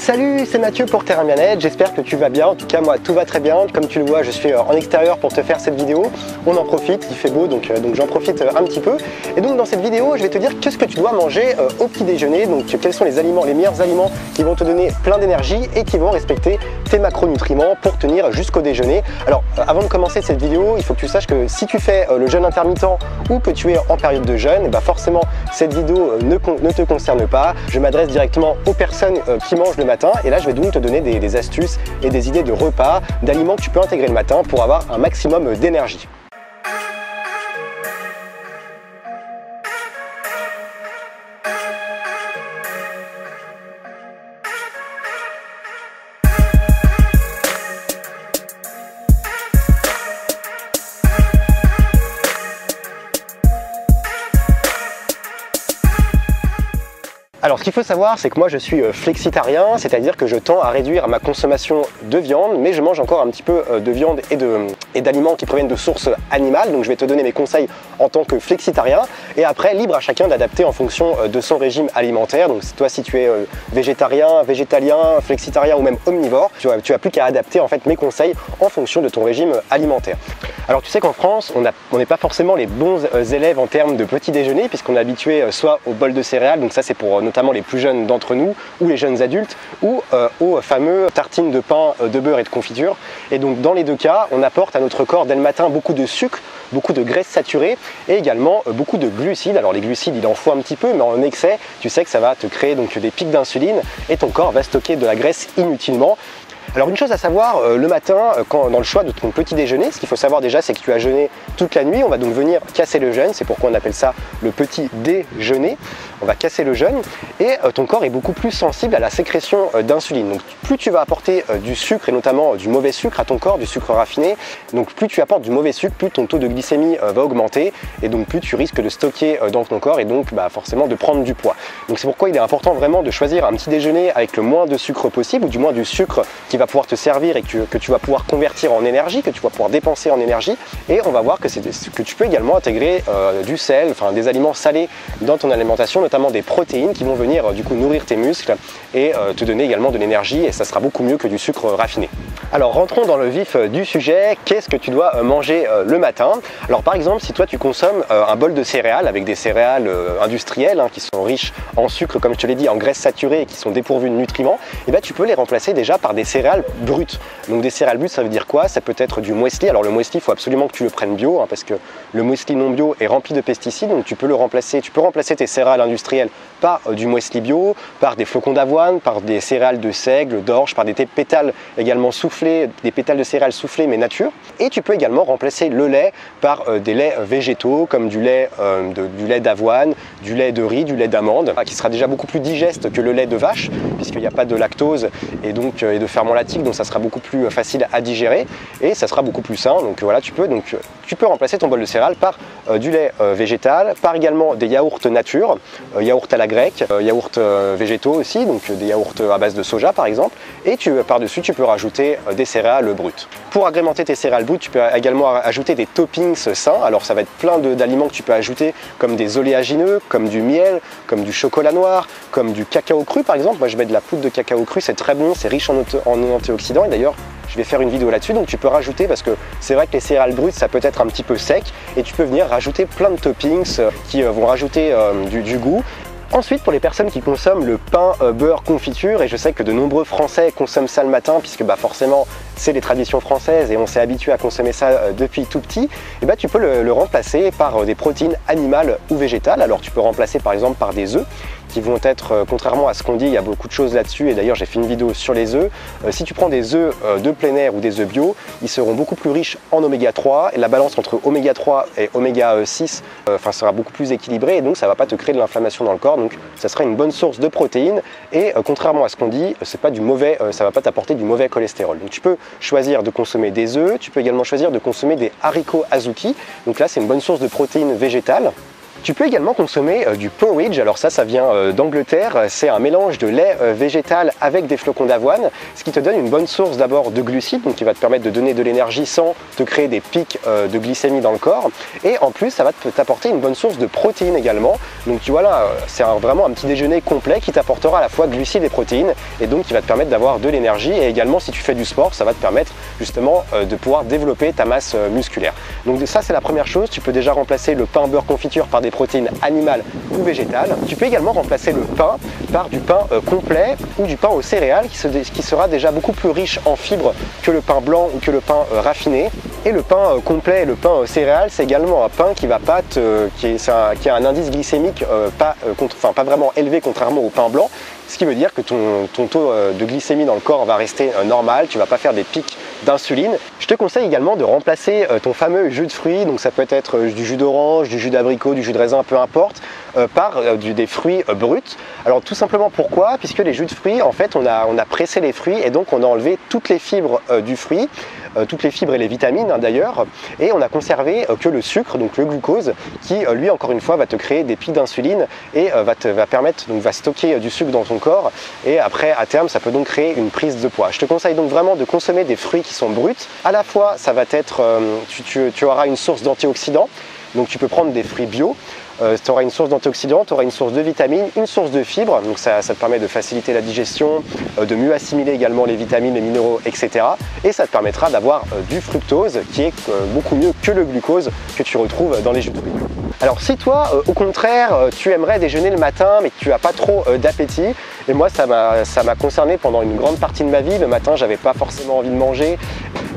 Salut, c'est Mathieu pour Terrain Bien-être, j'espère que tu vas bien. En tout cas moi tout va très bien, comme tu le vois je suis en extérieur pour te faire cette vidéo. On en profite, il fait beau donc j'en profite un petit peu. Et donc dans cette vidéo je vais te dire qu'est-ce que tu dois manger au petit déjeuner. Donc quels sont les aliments, les meilleurs aliments qui vont te donner plein d'énergie et qui vont respecter tes macronutriments pour tenir jusqu'au déjeuner. Alors avant de commencer cette vidéo, il faut que tu saches que si tu fais le jeûne intermittent ou que tu es en période de jeûne, bah forcément cette vidéo ne te concerne pas. Je m'adresse directement aux personnes qui mangent le matin et là je vais donc te donner des astuces et des idées de repas, d'aliments que tu peux intégrer le matin pour avoir un maximum d'énergie. Alors ce qu'il faut savoir, c'est que moi je suis flexitarien, c'est-à-dire que je tends à réduire ma consommation de viande, mais je mange encore un petit peu de viande et d'aliments qui proviennent de sources animales. Donc je vais te donner mes conseils en tant que flexitarien et après libre à chacun d'adapter en fonction de son régime alimentaire. Donc toi si tu es végétarien, végétalien, flexitarien ou même omnivore, tu as plus qu'à adapter en fait mes conseils en fonction de ton régime alimentaire. Alors tu sais qu'en France, on n'est pas forcément les bons élèves en termes de petit déjeuner puisqu'on est habitué soit au bol de céréales, donc ça c'est pour notamment les plus jeunes d'entre nous ou les jeunes adultes, ou aux fameux tartines de pain, de beurre et de confiture. Et donc dans les deux cas, on apporte à notre corps dès le matin beaucoup de sucre, beaucoup de graisses saturées et également beaucoup de glucides. Alors les glucides, il en faut un petit peu, mais en excès, tu sais que ça va te créer donc des pics d'insuline et ton corps va stocker de la graisse inutilement. Alors une chose à savoir, le matin, dans le choix de ton petit déjeuner, ce qu'il faut savoir déjà, c'est que tu as jeûné toute la nuit. On va donc venir casser le jeûne, c'est pourquoi on appelle ça le petit déjeuner. On va casser le jeûne et ton corps est beaucoup plus sensible à la sécrétion d'insuline. Donc plus tu vas apporter du sucre et notamment du mauvais sucre à ton corps, du sucre raffiné, donc plus tu apportes du mauvais sucre, plus ton taux de glycémie va augmenter et donc plus tu risques de stocker dans ton corps et donc forcément de prendre du poids. Donc c'est pourquoi il est important vraiment de choisir un petit déjeuner avec le moins de sucre possible ou du moins du sucre qui va pouvoir te servir et que tu vas pouvoir convertir en énergie, que tu vas pouvoir dépenser en énergie. Et on va voir que tu peux également intégrer du sel, enfin des aliments salés dans ton alimentation, notamment des protéines qui vont venir du coup nourrir tes muscles et te donner également de l'énergie et ça sera beaucoup mieux que du sucre raffiné. Alors rentrons dans le vif du sujet, qu'est-ce que tu dois manger le matin? Alors par exemple si toi tu consommes un bol de céréales avec des céréales industrielles qui sont riches en sucre comme je te l'ai dit, en graisses saturées et qui sont dépourvues de nutriments, et tu peux les remplacer déjà par des céréales brutes. Donc des céréales brutes ça veut dire quoi? Ça peut être du muesli. Alors le muesli il faut absolument que tu le prennes bio parce que le muesli non bio est rempli de pesticides, donc tu peux remplacer tes céréales industrielles par du muesli bio, par des flocons d'avoine, par des céréales de seigle, d'orge, par des pétales également soufflés, des pétales de céréales soufflés mais nature. Et tu peux également remplacer le lait par des laits végétaux comme du lait d'avoine, du lait de riz, du lait d'amande, qui sera déjà beaucoup plus digeste que le lait de vache puisqu'il n'y a pas de lactose et de ferment lactique, donc ça sera beaucoup plus facile à digérer et ça sera beaucoup plus sain. Donc voilà, tu peux remplacer ton bol de céréales par du lait végétal, par également des yaourts nature, yaourts à la grecque, yaourts végétaux aussi, donc des yaourts à base de soja par exemple, et par-dessus tu peux rajouter des céréales brutes. Pour agrémenter tes céréales brutes, tu peux également ajouter des toppings sains. Alors ça va être plein d'aliments que tu peux ajouter comme des oléagineux, comme du miel, comme du chocolat noir, comme du cacao cru par exemple. Moi je mets de la poudre de cacao cru, c'est très bon, c'est riche en antioxydants et d'ailleurs je vais faire une vidéo là-dessus, donc tu peux rajouter parce que c'est vrai que les céréales brutes ça peut être un petit peu sec et tu peux venir rajouter plein de toppings qui vont rajouter du goût. Ensuite, pour les personnes qui consomment le pain, beurre, confiture, et je sais que de nombreux Français consomment ça le matin, puisque forcément c'est les traditions françaises et on s'est habitué à consommer ça depuis tout petit, et tu peux le remplacer par des protéines animales ou végétales. Alors tu peux remplacer par exemple par des œufs, qui vont être, contrairement à ce qu'on dit, il y a beaucoup de choses là-dessus, et d'ailleurs j'ai fait une vidéo sur les œufs. Si tu prends des œufs de plein air ou des œufs bio, ils seront beaucoup plus riches en oméga 3, et la balance entre oméga 3 et oméga 6 sera beaucoup plus équilibrée, et donc ça ne va pas te créer de l'inflammation dans le corps, donc ça sera une bonne source de protéines, et contrairement à ce qu'on dit, c'est pas du mauvais, ça ne va pas t'apporter du mauvais cholestérol. Donc tu peux choisir de consommer des œufs, tu peux également choisir de consommer des haricots azuki, donc là c'est une bonne source de protéines végétales. Tu peux également consommer du porridge, alors ça vient d'Angleterre, c'est un mélange de lait végétal avec des flocons d'avoine, ce qui te donne une bonne source d'abord de glucides, donc qui va te permettre de donner de l'énergie sans te créer des pics de glycémie dans le corps, et en plus ça va t'apporter une bonne source de protéines également, donc tu vois là, c'est vraiment un petit déjeuner complet qui t'apportera à la fois glucides et protéines, et donc qui va te permettre d'avoir de l'énergie, et également si tu fais du sport, ça va te permettre justement de pouvoir développer ta masse musculaire. Donc ça c'est la première chose, tu peux déjà remplacer le pain beurre confiture par des protéines animales ou végétales. Tu peux également remplacer le pain par du pain complet ou du pain aux céréales qui sera déjà beaucoup plus riche en fibres que le pain blanc ou que le pain raffiné. Et le pain complet et le pain aux céréales, c'est également un pain qui a un indice glycémique pas vraiment élevé contrairement au pain blanc, ce qui veut dire que ton taux de glycémie dans le corps va rester normal, tu ne vas pas faire des pics d'insuline. Je te conseille également de remplacer ton fameux jus de fruits, donc ça peut être du jus d'orange, du jus d'abricot, du jus de raisin, peu importe, par des fruits bruts. Alors tout simplement pourquoi? Puisque les jus de fruits, en fait, on a pressé les fruits et donc on a enlevé toutes les fibres du fruit, toutes les fibres et les vitamines d'ailleurs, et on a conservé que le sucre, donc le glucose, qui lui encore une fois va te créer des pics d'insuline et va stocker du sucre dans ton corps, et après à terme ça peut donc créer une prise de poids. Je te conseille donc vraiment de consommer des fruits qui sont bruts. À la fois ça va être, tu auras une source d'antioxydants, donc tu peux prendre des fruits bio. Tu auras une source d'antioxydants, tu auras une source de vitamines, une source de fibres, donc ça te permet de faciliter la digestion, de mieux assimiler également les vitamines, les minéraux, etc. Et ça te permettra d'avoir du fructose qui est beaucoup mieux que le glucose que tu retrouves dans les jus de fruits. Alors si toi, au contraire, tu aimerais déjeuner le matin mais que tu n'as pas trop d'appétit, et moi ça m'a concerné pendant une grande partie de ma vie, le matin j'avais pas forcément envie de manger,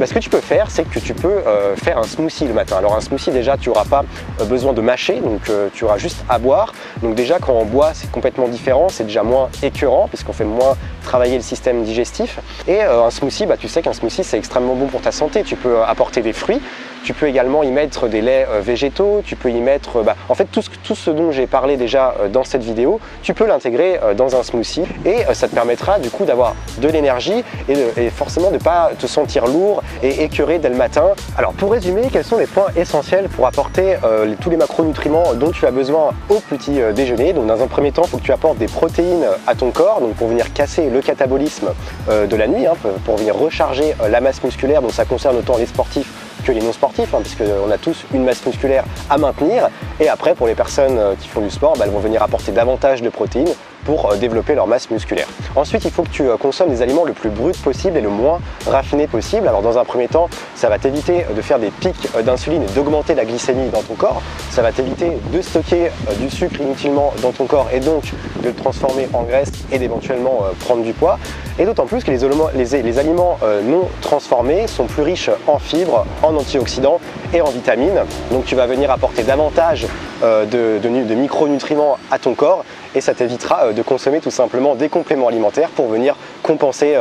ce que tu peux faire c'est que tu peux faire un smoothie le matin. Alors un smoothie déjà tu n'auras pas besoin de mâcher, donc tu auras juste à boire. Donc déjà quand on boit c'est complètement différent, c'est déjà moins écœurant puisqu'on fait moins travailler le système digestif. Et un smoothie, tu sais qu'un smoothie c'est extrêmement bon pour ta santé. Tu peux apporter des fruits, tu peux également y mettre des laits végétaux, tu peux y mettre en fait tout ce dont j'ai parlé déjà dans cette vidéo, tu peux l'intégrer dans un smoothie et ça te permettra du coup d'avoir de l'énergie et forcément de ne pas te sentir lourd et écœuré dès le matin. Alors pour résumer, quels sont les points essentiels pour apporter tous les macronutriments dont tu as besoin au petit déjeuner? Donc dans un premier temps, il faut que tu apportes des protéines à ton corps, donc pour venir casser le catabolisme de la nuit, pour venir recharger la masse musculaire, donc ça concerne autant les sportifs que les non sportifs, puisqu'on a tous une masse musculaire à maintenir. Et après, pour les personnes qui font du sport, elles vont venir apporter davantage de protéines pour développer leur masse musculaire. Ensuite, il faut que tu consommes des aliments le plus bruts possible et le moins raffinés possible. Alors dans un premier temps, ça va t'éviter de faire des pics d'insuline et d'augmenter la glycémie dans ton corps. Ça va t'éviter de stocker du sucre inutilement dans ton corps et donc de le transformer en graisse et d'éventuellement prendre du poids. Et d'autant plus que les aliments non transformés sont plus riches en fibres, en antioxydants et en vitamines. Donc tu vas venir apporter davantage de micronutriments à ton corps et ça t'évitera de consommer tout simplement des compléments alimentaires pour venir compenser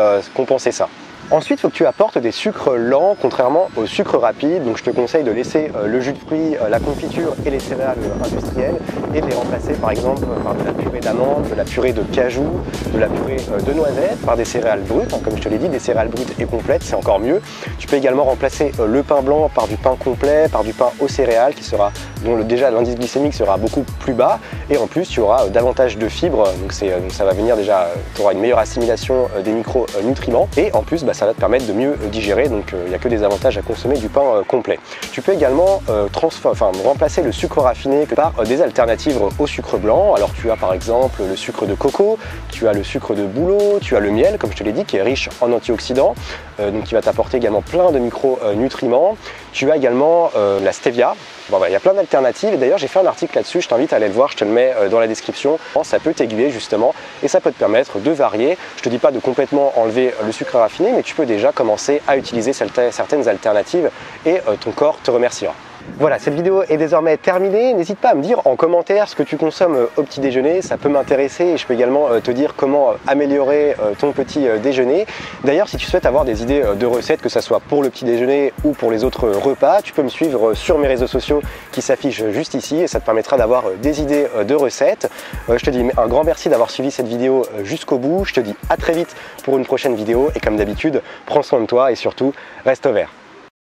ça. Ensuite, il faut que tu apportes des sucres lents, contrairement aux sucres rapides. Donc je te conseille de laisser le jus de fruits, la confiture et les céréales industrielles et de les remplacer par exemple par de la purée d'amandes, de la purée de cajou, de la purée de noisettes, par des céréales brutes. Comme je te l'ai dit, des céréales brutes et complètes, c'est encore mieux. Tu peux également remplacer le pain blanc par du pain complet, par du pain aux céréales dont déjà l'indice glycémique sera beaucoup plus bas et en plus tu auras davantage de fibres, donc ça va venir déjà, tu auras une meilleure assimilation des micronutriments et en plus ça va te permettre de mieux digérer, donc il n'y a que des avantages à consommer du pain complet. Tu peux également remplacer le sucre raffiné par des alternatives au sucre blanc. Alors tu as par exemple le sucre de coco, tu as le sucre de bouleau, tu as le miel comme je te l'ai dit qui est riche en antioxydants, donc qui va t'apporter également plein de micronutriments. Tu as également la stevia. Il y a plein d'alternatives et d'ailleurs j'ai fait un article là-dessus, je t'invite à aller le voir, je te le mets dans la description. Ça peut t'aiguiller justement et ça peut te permettre de varier. Je te dis pas de complètement enlever le sucre raffiné, mais tu peux déjà commencer à utiliser certaines alternatives et ton corps te remerciera. Voilà, cette vidéo est désormais terminée. N'hésite pas à me dire en commentaire ce que tu consommes au petit déjeuner, ça peut m'intéresser et je peux également te dire comment améliorer ton petit déjeuner. D'ailleurs, si tu souhaites avoir des idées de recettes, que ce soit pour le petit déjeuner ou pour les autres repas, tu peux me suivre sur mes réseaux sociaux qui s'affichent juste ici et ça te permettra d'avoir des idées de recettes. Je te dis un grand merci d'avoir suivi cette vidéo jusqu'au bout. Je te dis à très vite pour une prochaine vidéo et comme d'habitude, prends soin de toi et surtout, reste vert.